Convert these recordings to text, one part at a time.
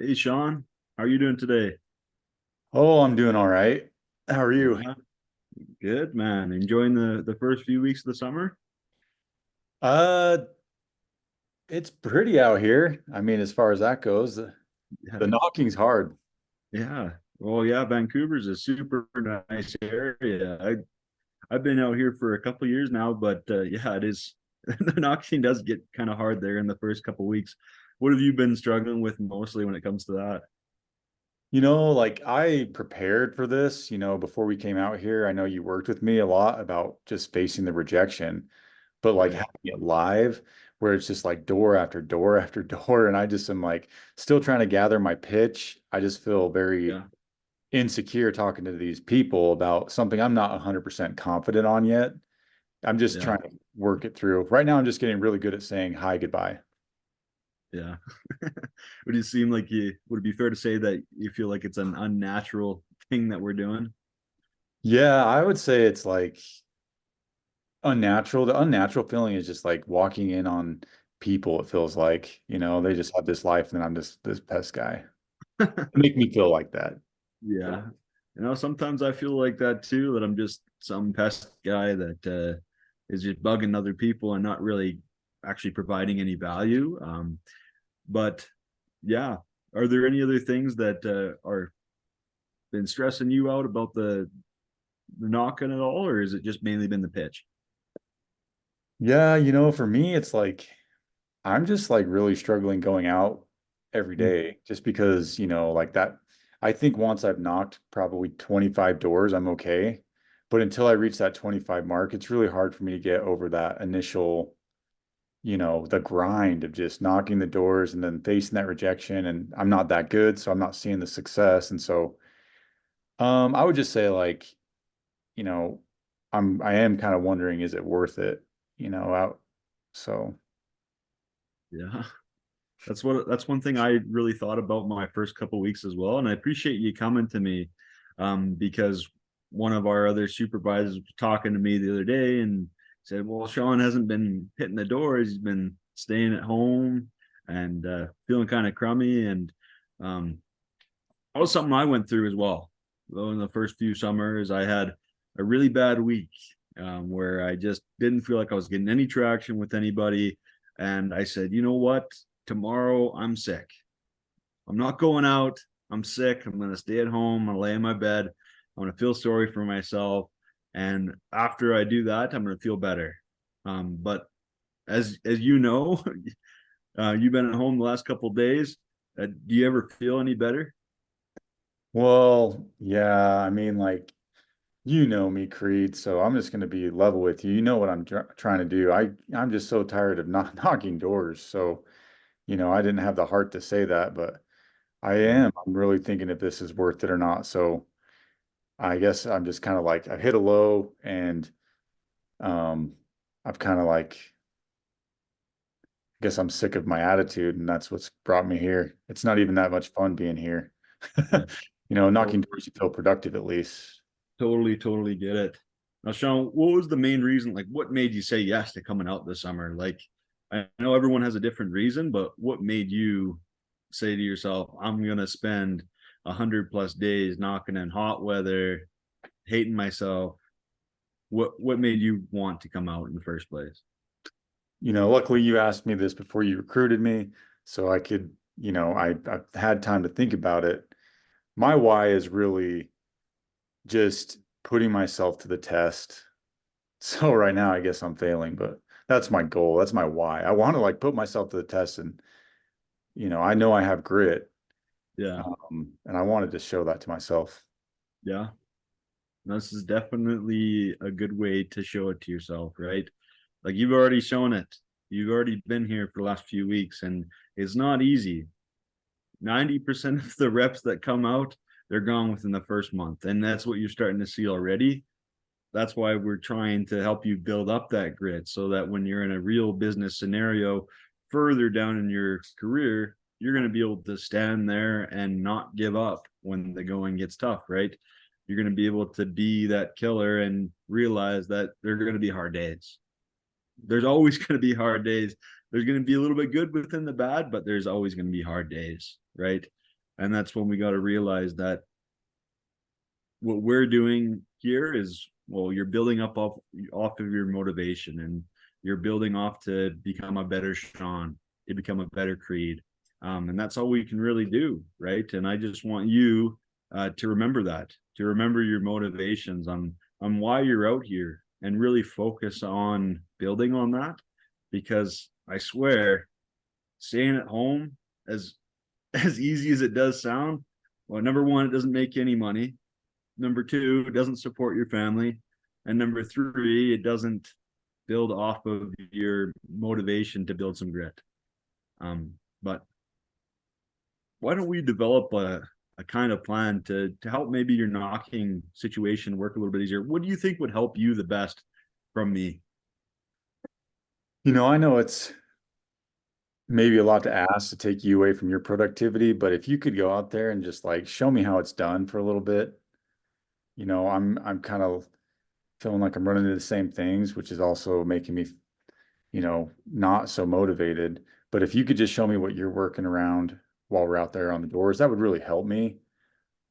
Hey Sean, how are you doing today? Oh, I'm doing all right. How are you? Yeah, good man. Enjoying the first few weeks of the summer? Uh, it's pretty out here. I mean, as far as that goes, the Yeah, knocking's hard. yeah. Well, yeah, Vancouver's a super nice area. I've been out here for a couple years now, but yeah, it is the knocking does get kind of hard there in the first couple weeks. What have you been struggling with mostly when it comes to that? Like I prepared for this, before we came out here. I know you worked with me a lot about just facing the rejection, but like Right. having it live where it's just like door after door after door, and I just am like still trying to gather my pitch. I just feel very Yeah, insecure talking to these people about something I'm not 100% confident on yet. I'm just yeah, trying to work it through. Right now, I'm just getting really good at saying hi, goodbye. yeah. Would it seem like you would it be fair to say that you feel like it's an unnatural thing that we're doing? Yeah, I would say it's like unnatural. The unnatural feeling is just like walking in on people, it feels like, they just have this life and I'm just this pest guy. It make me feel like that. Yeah. Sometimes I feel like that too, that I'm just some pest guy that is just bugging other people and not really actually providing any value. But yeah, are there any other things that are been stressing you out about the knocking at all, or is it just mainly been the pitch? Yeah, for me, it's like I'm just like really struggling going out every day just because, like that. I think once I've knocked probably 25 doors, I'm okay. But until I reach that 25 mark, it's really hard for me to get over that initial, the grind of just knocking the doors and then facing that rejection. And I'm not that good, so I'm not seeing the success. And so, I would just say like, you know, I am kind of wondering, is it worth it? Out. So. Yeah. That's one thing I really thought about my first couple weeks as well. And I appreciate you coming to me because one of our other supervisors was talking to me the other day and said, well, Sean hasn't been hitting the doors. He's been staying at home and feeling kind of crummy. And um, that was something I went through as well. Though in the first few summers, I had a really bad week where I just didn't feel like I was getting any traction with anybody. And I said, you know what? Tomorrow I'm sick. I'm not going out. I'm sick. I'm going to stay at home. I'm going to lay in my bed. I'm going to feel sorry for myself. And after I do that, I'm going to feel better. But as you know, you've been at home the last couple of days. Do you ever feel any better? Well, yeah, I mean, like, you know me, Creed, so I'm just going to be level with you. You know what I'm trying to do. I'm just so tired of not knocking doors. So, I didn't have the heart to say that, but I Yeah. am. I'm really thinking if this is worth it or not. So, I guess I'm just kind of like I've hit a low and um I've kind of like I guess I'm sick of my attitude and that's what's brought me here. It's not even that much fun being here. Yeah. Knocking So doors, you feel productive at least. totally get it. Now, Sean, what was the main reason? Like, what made you say yes to coming out this summer? Like, I know everyone has a different reason, but what made you say to yourself, "I'm gonna spend 100 plus days knocking in hot weather, hating myself"? What made you want to come out in the first place? Luckily you asked me this before you recruited me, so I could, I've had time to think about it. My why is really just putting myself to the test. So right now, I guess I'm failing, but that's my goal. That's my why. I want to like put myself to the test and, I know I have grit, Yeah, and I wanted to show that to myself. yeah. This is definitely a good way to show it to yourself, right? Like you've already shown it. You've already been here for the last few weeks, and it's not easy. 90% of the reps that come out, they're gone within the first month. And that's what you're starting to see already. That's why we're trying to help you build up that grit so that when you're in a real business scenario further down in your career, you're going to be able to stand there and not give up when the going gets tough, right? You're going to be able to be that killer and realize that there are going to be hard days. There's always going to be hard days. There's going to be a little bit good within the bad, but there's always going to be hard days, right? And that's when we got to realize that what we're doing here is, well, you're building up off of your motivation, and you're building off to become a better Sean, to become a better Creed. And that's all we can really do, right? And I just want you to remember that, to remember your motivations on why you're out here, and really focus on building on that. Because I swear, staying at home, as as easy as it does sound, well, number one, it doesn't make any money. Number two, it doesn't support your family. And number three, it doesn't build off of your motivation to build some grit. But why don't we develop a kind of plan to help maybe your knocking situation work a little bit easier? What do you think would help you the best from me? I know it's maybe a lot to ask to take you away from your productivity, but if you could go out there and just like show me how it's done for a little bit, I'm kind of feeling like I'm running into the same things, which is also making me, not so motivated. But if you could just show me what you're working around while we're out there on the doors, that would really help me.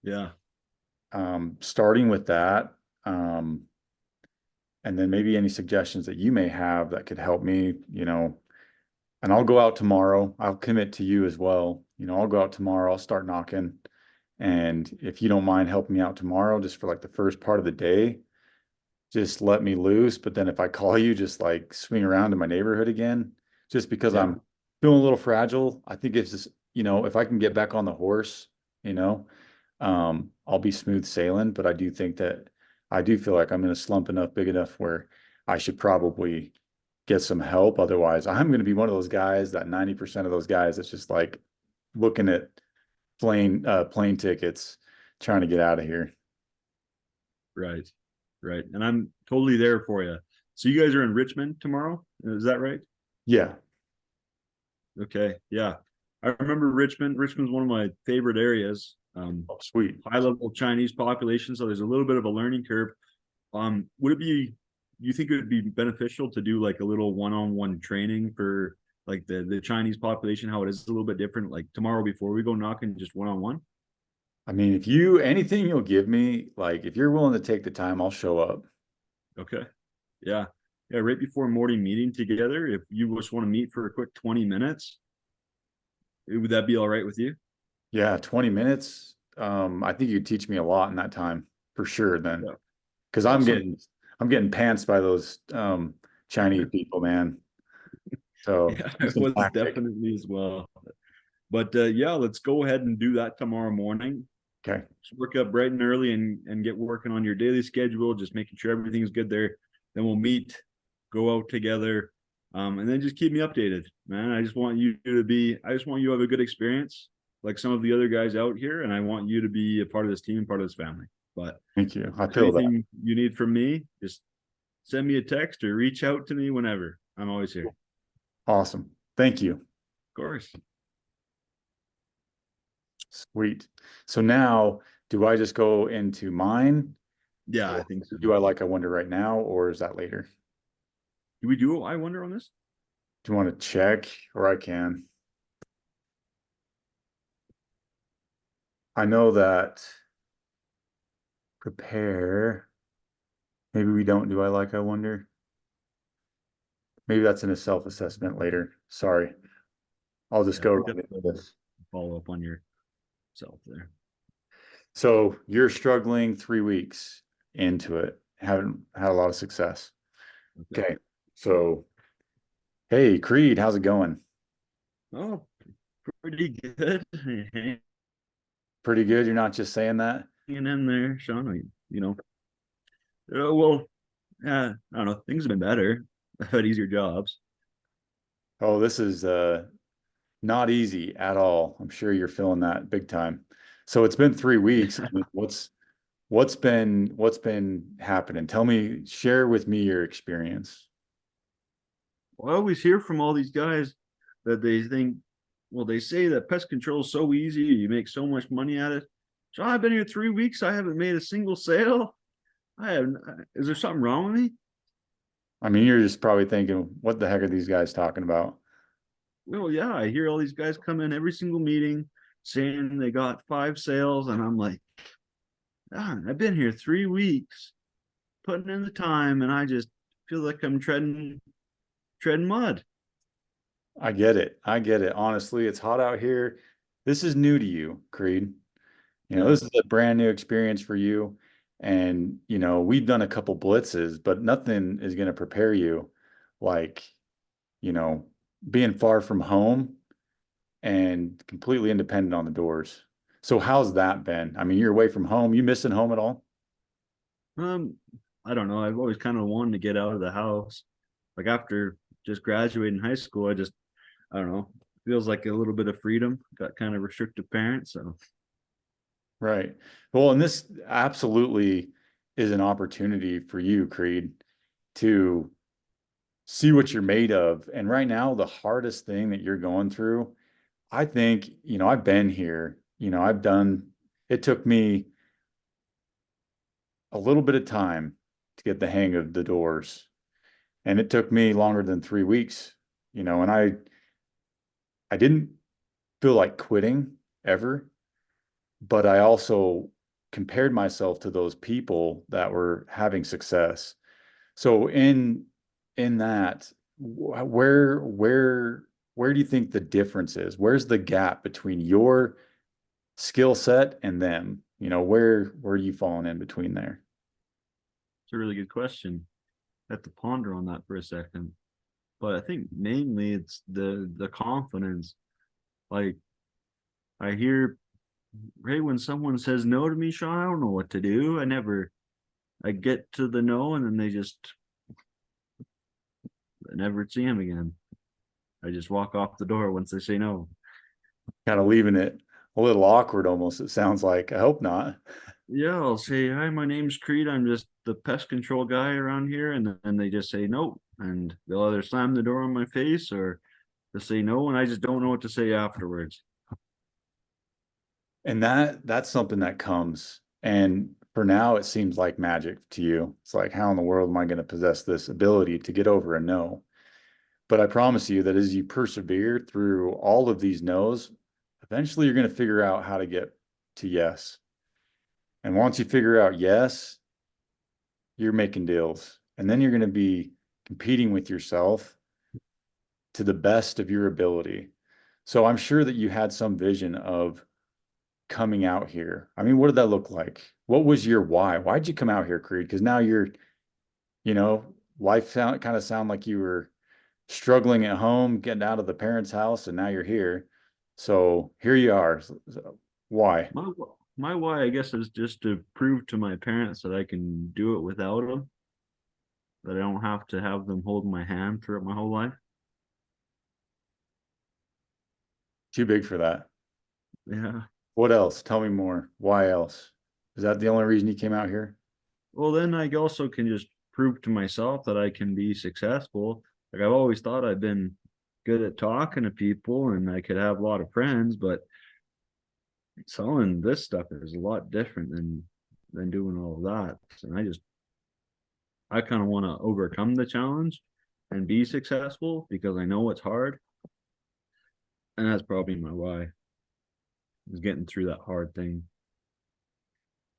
Yeah. Starting with that, um, and then maybe any suggestions that you may have that could help me, and I'll go out tomorrow. I'll commit to you as well. I'll go out tomorrow. I'll start knocking. And if you don't mind helping me out tomorrow, just for like the first part of the day, just let me loose. But then if I call you, just like swing around in my neighborhood again, just because Yeah. I'm feeling a little fragile. I think it's just, if I can get back on the horse, I'll be smooth sailing. But I do think that I do feel like I'm in a slump enough, big enough where I should probably get some help. Otherwise, I'm going to be one of those guys, that 90% of those guys that's just like looking at plane tickets, trying to get out of here. Right. Right. And I'm totally there for you. So you guys are in Richmond tomorrow? Is that right? Yeah. Okay. Yeah. I remember Richmond. Richmond's one of my favorite areas. Oh, sweet. High level Chinese population. So there's a little bit of a learning curve. Would it be, you think it would be beneficial to do like a little one-on-one training for like the Chinese population, how it is a little bit different, like tomorrow before we go knocking, just one-on-one? I mean, anything you'll give me, like if you're willing to take the time, I'll show up. Okay. Yeah. Yeah. Right before morning meeting together, if you just want to meet for a quick 20 minutes, would that be all right with you? Yeah, 20 minutes. I think you teach me a lot in that time for sure then. Yeah. Because Awesome. I'm getting pants by those Chinese people, man. So Yeah, I some was tactic. definitely as well. But yeah, let's go ahead and do that tomorrow morning. Okay. Just work up bright and early and get working on your daily schedule, just making sure everything's good there. Then we'll meet, go out together, and then just keep me updated, man. I just want you to have a good experience, like some of the other guys out here, and I want you to be a part of this team, part of this family. But Thank you. I feel that. anything you need from me, just send me a text or reach out to me whenever. I'm always here. Of Awesome. Thank you. course. Sweet. So now, do I just go into mine? Yeah, I Or think so. do I like I wonder right now, or is that later? Do we do I wonder on this? Do you want to check, or I can? I know that prepare. Maybe we don't do I like I wonder. Maybe that's in a self-assessment later. Sorry. I'll just Yeah, go we right got into to this. follow up on yourself there. So you're struggling 3 weeks into it, haven't had a lot of success. Okay. Okay. So, hey, Creed, how's it going? Oh, pretty good. Hanging Pretty good. You're not just saying that? in there, Sean. Well, I don't know. Things have been better. I've had easier jobs. Oh, this is not easy at all. I'm sure you're feeling that big time. So it's been 3 weeks. I mean, what's been happening? Tell me, share with me your experience. Well, I always hear from all these guys that they think, well, they say that pest control is so easy, you make so much money at it. So I've been here 3 weeks. I haven't made a single sale. I have. Is there something wrong with me? I mean, you're just probably thinking, what the heck are these guys talking about? Well, yeah, I hear all these guys come in every single meeting saying they got 5 sales, and I'm like, darn, I've been here 3 weeks putting in the time, and I just feel like I'm treading mud. I get it. I get it. Honestly, it's hot out here. This is new to you, Creed. Yeah. This is a brand new experience for you. And, we've done a couple blitzes, but nothing is going to prepare you like, you know, being far from home and completely independent on the doors. So how's that been? I mean, you're away from home. You missing home at all? Um, I don't know. I've always kind of wanted to get out of the house. Like after just graduating high school, I don't know, feels like a little bit of freedom. Got kind of restrictive parents, so Right. Well, and this absolutely is an opportunity for you, Creed, to see what you're made of. And right now, the hardest thing that you're going through, I think, I've been here, it took me a little bit of time to get the hang of the doors. And it took me longer than 3 weeks, and I didn't feel like quitting ever, but I also compared myself to those people that were having success. So in that, where do you think the difference is? Where's the gap between your skill set and them? Where are you falling in between there? it's a really good question. I have to ponder on that for a second. But I think mainly it's the confidence. Like I hear, hey, when someone says no to me, Sean, I don't know what to do. I get to the no, and then I never see him again. I just walk off the door once they say no. Kind of leaving it a little awkward almost, it sounds like. I hope not. Yeah, I'll say, hi, my name's Creed. I'm just the pest control guy around here. And then they just say no. And they'll either slam the door on my face or they'll say no. And I just don't know what to say afterwards. And that's something that comes. And for now, it seems like magic to you. It's like, how in the world am I going to possess this ability to get over a no? But I promise you that as you persevere through all of these no's, eventually you're going to figure out how to get to yes. And once you figure out yes, you're making deals. And then you're going to be competing with yourself to the best of your ability. So I'm sure that you had some vision of coming out here. I mean, what did that look like? What was your why? Why'd you come out here, Creed? Because now you know, life kind of sound like you were struggling at home, getting out of the parents' house, and now you're here. So here you are. So why? My, my why, I guess, is just to prove to my parents that I can do it without them, that I don't have to have them hold my hand throughout my whole life. Too big for that. Yeah. What else? Tell me more. Why else? Is that the only reason you came out here? Well, then I also can just prove to myself that I can be successful. Like I've always thought I've been good at talking to people and I could have a lot of friends, but selling this stuff is a lot different than doing all of that. And I kind of want to overcome the challenge and be successful because I know it's hard. And that's probably my why is getting through that hard thing.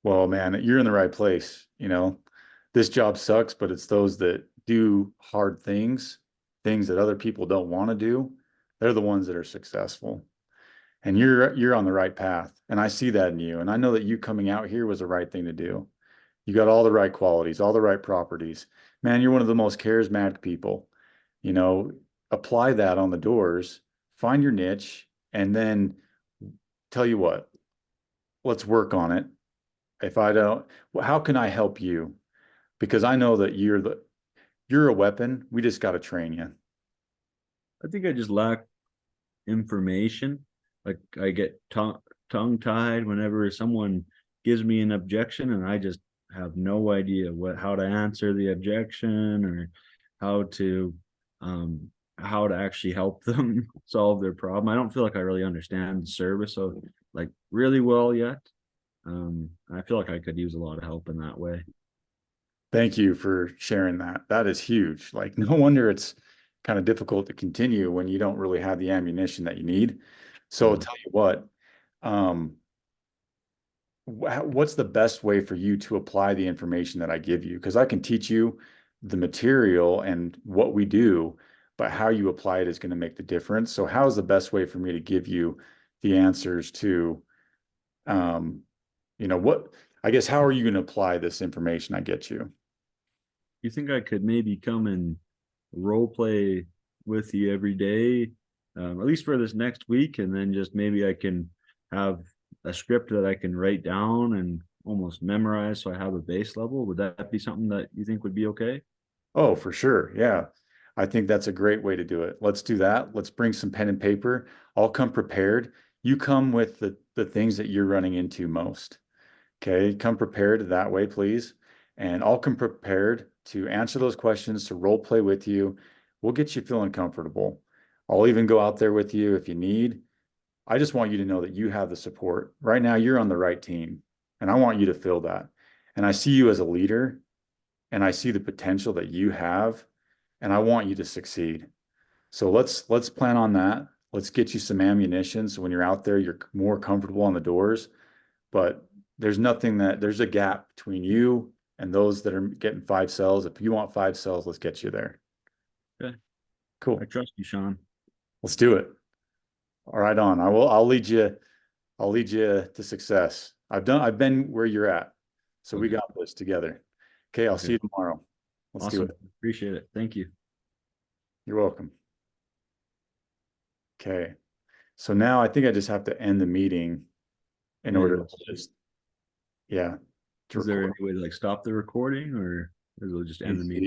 Well, man, you're in the right place. This job sucks, but it's those that do hard things that other people don't want to do. They're the ones that are successful. And you're on the right path. And I see that in you. And I know that you coming out here was the right thing to do. You got all the right qualities, all the right properties. Man, you're one of the most charismatic people. You know, apply that on the doors, find your niche, and then tell you what, let's work on it. If I don't, well, how can I help you? Because I know that you're a weapon. We just got to train you. I think I just lack information. Like I get tongue tied whenever someone gives me an objection, and I just have no idea how to answer the objection or how to um how to actually help them solve their problem. I don't feel like I really understand the service so like really well yet. I feel like I could use a lot of help in that way. Thank you for sharing that. That is huge. Like, no wonder it's kind of difficult to continue when you don't really have the ammunition that you need. So I'll Yeah. tell you what, Um, what's the best way for you to apply the information that I give you? Because I can teach you the material and what we do, but how you apply it is going to make the difference. So how is the best way for me to give you the answers to, um, what, I guess, how are you going to apply this information I get you? You think I could maybe come and role play with you every day, at least for this next week, and then just maybe I can have a script that I can write down and almost memorize so I have a base level. Would that be something that you think would be okay? Oh, for sure. Yeah. I think that's a great way to do it. Let's do that. Let's bring some pen and paper. I'll come prepared. You come with the things that you're running into most. Okay. Come prepared that way, please. And I'll come prepared to answer those questions, to role play with you. We'll get you feeling comfortable. I'll even go out there with you if you need. I just want you to know that you have the support. Right now, you're on the right team, and I want you to feel that. And I see you as a leader, and I see the potential that you have, and I want you to succeed. So let's plan on that. Let's get you some ammunition so when you're out there, you're more comfortable on the doors. But there's a gap between you and those that are getting 5 cells. If you want 5 cells, let's get you there. Okay. I Cool. trust you, Sean. Let's do it. All right, on. I'll lead you to success. I've been where you're at. So we Okay. got this together. Okay, I'll see Okay. you tomorrow. Let's do Awesome. it. Appreciate it. Thank you. You're welcome. Okay. So now I think I just have to end the meeting in Yeah, order to just, yeah, to is there record. any way to like stop the recording or it'll just end the Is meeting?